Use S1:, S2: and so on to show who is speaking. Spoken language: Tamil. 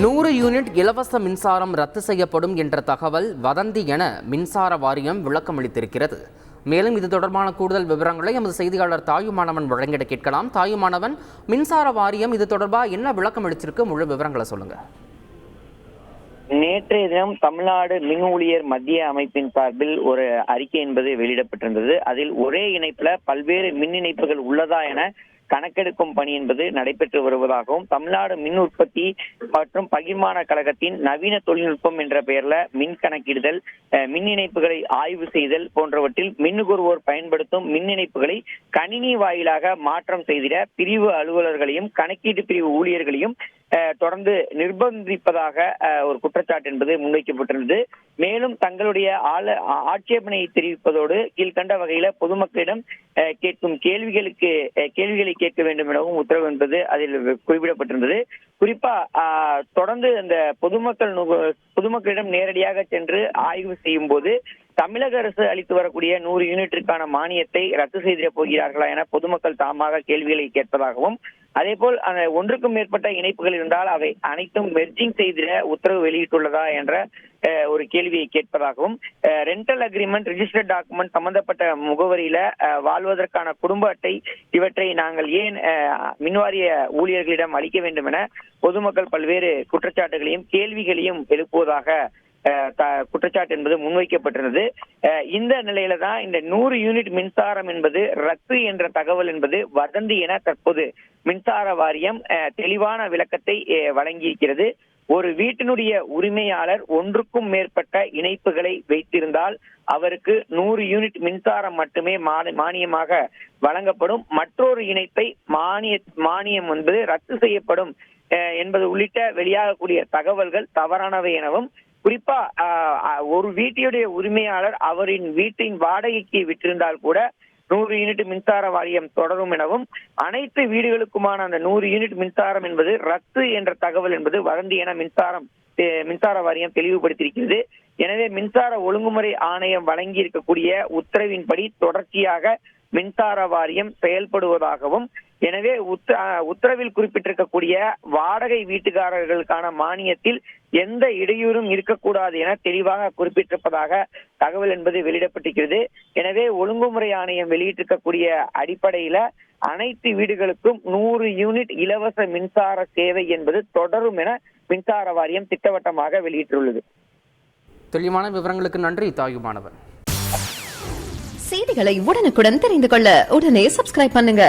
S1: 100 யூனிட் இலவச மின்சாரம் ரத்து செய்யப்படும் என்ற தகவல் வதந்தி என மின்சார வாரியம் விளக்கமளித்திருக்கிறது. மேலும் இது தொடர்பான கூடுதல் விவரங்களை எமது செய்தியாளர் தாயுமானவன் வழங்கிட கேட்கலாம். தாயுமானவன், மின்சார வாரியம் இது தொடர்பாக என்ன விளக்கம் அளிச்சிருக்கு, முழு விவரங்களை சொல்லுங்க.
S2: நேற்றைய தினம் தமிழ்நாடு மின் ஊழியர் மத்திய அமைப்பின் சார்பில் ஒரு அறிக்கை என்பது வெளியிடப்பட்டிருந்தது. அதில் ஒரே இணைப்புல பல்வேறு மின் இணைப்புகள் உள்ளதா என கணக்கெடுக்கும் பணி என்பது நடைபெற்று வருவதாகவும், தமிழ்நாடு மின் உற்பத்தி மற்றும் பகிர்மான கழகத்தின் நவீன தொழில்நுட்பம் என்ற பெயர்ல மின் கணக்கிடுதல், மின் இணைப்புகளை ஆய்வு செய்தல் போன்றவற்றில் மின் நுகர்வோர் பயன்படுத்தும் மின் இணைப்புகளை கணினி வாயிலாக மாற்றம் செய்திட பிரிவு அலுவலர்களையும் கணக்கீட்டு பிரிவு ஊழியர்களையும் தொடர்ந்து நிர்பந்திப்பதாக ஒரு குற்றச்சாட்டு என்பது முன்வைக்கப்பட்டிருந்தது. மேலும் தங்களுடைய ஆட்சேபனையை தெரிவிப்பதோடு கீழ்கண்ட வகையில பொதுமக்களிடம் கேட்கும் கேள்விகளை கேட்க வேண்டும் எனவும் உத்தரவு என்பது அதில் குறிப்பிடப்பட்டிருந்தது. குறிப்பா தொடர்ந்து அந்த பொதுமக்களிடம் நேரடியாக சென்று ஆய்வு செய்யும் போது தமிழக அரசு அளித்து வரக்கூடிய 100 யூனிட்டிற்கான மானியத்தை ரத்து செய்திட போகிறார்களா என பொதுமக்கள் தாமாக கேள்விகளை கேட்பதாகவும், அதே போல் அந்த ஒன்றுக்கும் மேற்பட்ட இணைப்புகள் இருந்தால் அவை அனைத்தும் மெர்ஜிங் செய்திட உத்தரவு வெளியிட்டுள்ளதா என்ற ஒரு கேள்வியை கேட்பதாகவும், ரெண்டல் அக்ரிமெண்ட், ரிஜிஸ்டர்ட் டாக்குமெண்ட் சம்பந்தப்பட்ட முகவரியில வாழ்வதற்கான குடும்ப அட்டை இவற்றை நாங்கள் ஏன் மின்வாரிய ஊழியர்களிடம் அளிக்க வேண்டும் என பொதுமக்கள் பல்வேறு குற்றச்சாட்டுகளையும் கேள்விகளையும் எழுப்புவதாக குற்றச்சாட்டு என்பது முன்வைக்கப்பட்டிருந்தது. இந்த நிலையில தான் இந்த 100 யூனிட் மின்சாரம் என்பது ரத்து என்ற தகவல் என்பது வதந்தி என தற்போது மின்சார வாரியம் தெளிவான விளக்கத்தை வழங்கியிருக்கிறது. ஒரு வீட்டினுடைய உரிமையாளர் ஒன்றுக்கும் மேற்பட்ட இணைப்புகளை வைத்திருந்தால் அவருக்கு 100 யூனிட் மின்சாரம் மட்டுமே மானியமாக வழங்கப்படும். மற்றொரு இணைப்பை மானியம் என்பது ரத்து செய்யப்படும் என்பது உள்ளிட்ட வெளியாகக்கூடிய தகவல்கள் தவறானவை எனவும், குறிப்பா ஒரு வீட்டுடைய உரிமையாளர் அவரின் வீட்டின் வாடகைக்கு விற்றிருந்தால் கூட 100 யூனிட் மின்சார வாரியம் தொடரும் எனவும், அனைத்து வீடுகளுக்குமான அந்த 100 யூனிட் மின்சாரம் என்பது ரத்து என்ற தகவல் என்பது வதந்தி என மின்சார வாரியம் தெளிவுபடுத்தியிருக்கிறது. எனவே மின்சார ஒழுங்குமுறை ஆணையம் வழங்கி இருக்கக்கூடிய உத்தரவின்படி தொடர்ச்சியாக மின்சார வாரியம் செயல்படுவதாகவும், எனவே உத்தரவில் குறிப்பிட்டிருக்கக்கூடிய வாடகை வீட்டுக்காரர்களுக்கான மானியத்தில் எந்த இடையூறும் இருக்கக்கூடாது என தெளிவாக குறிப்பிட்டிருப்பதாக தகவல் என்பது வெளியிடப்பட்டிருக்கிறது. எனவே ஒழுங்குமுறை ஆணையம் வெளியிட்டிருக்கக்கூடிய அடிப்படையில அனைத்து வீடுகளுக்கும் 100 யூனிட் இலவச மின்சார சேவை என்பது தொடரும் என மின்சார வாரியம் திட்டவட்டமாக வெளியிட்டுள்ளது.
S1: தெளிவான விவரங்களுக்கு நன்றி தாயுமானவன்.
S3: செய்திகளை உடனுக்குடன் தெரிந்து கொள்ள உடனே சப்ஸ்கிரைப் பண்ணுங்க.